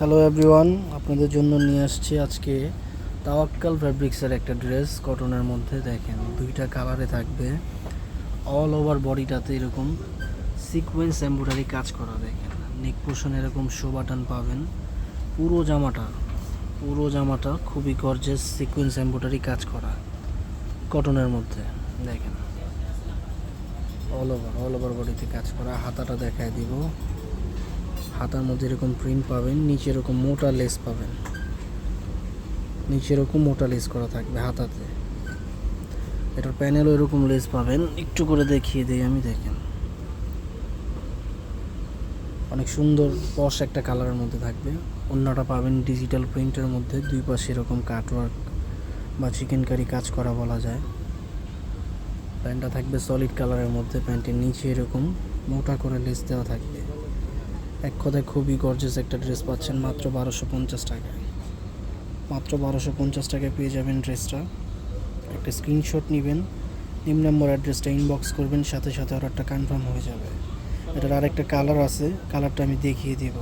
Hello everyone, আপনাদের জন্য নিয়ে আসছি আজকে তাওয়াক্কাল ফ্যাব্রিক্সের একটা ড্রেস কটনের মধ্যে। দেখেন দুইটা কালারে থাকবে, অল ওভার বডিটাতে এরকম সিকোয়েন্স এমব্রয়ডারি কাজ করা। দেখেন নেক পোর্শন এরকম শো বাটন পাবেন। পুরো জামাটা খুবই গর্জিয়াস সিকোয়েন্স এমব্রয়ডারি কাজ করা কটনের মধ্যে। দেখেন অল ওভার বডিতে কাজ করা। হাতাটা দেখায় দিব, হাতার মধ্যে এরকম প্রিন্ট পাবেন, নিচে এরকম মোটা লেস পাবেন, নিচে এরকম মোটা লেস করা থাকবে হাতাতে। এটার প্যানেলও এরকম লেস পাবেন, একটু করে দেখিয়ে দিই আমি। দেখেন অনেক সুন্দর পশ একটা কালারের মধ্যে থাকবে। অন্যটা পাবেন ডিজিটাল প্রিন্টের মধ্যে, দুই পাশে এরকম কাটওয়ার্ক বা চিকেন কারি কাজ করা বলা যায়। প্যান্টটা থাকবে সলিড কালারের মধ্যে, প্যান্টের নিচে এরকম মোটা করে লেস দেওয়া থাকবে। এক কথায় খুবই গর্জিয়াস একটা ড্রেস পাচ্ছেন মাত্র 1250 টাকায়। মাত্র 1250 টাকায় পেয়ে যাবেন ড্রেসটা। একটা স্ক্রিনশট নেবেন, নিম্ন নম্বর অ্যাড্রেসটা ইনবক্স করবেন, সাথে সাথে অর্ডারটা কনফার্ম হয়ে যাবে। এটার আরেকটা কালার আছে, কালারটা আমি দেখিয়ে দেব।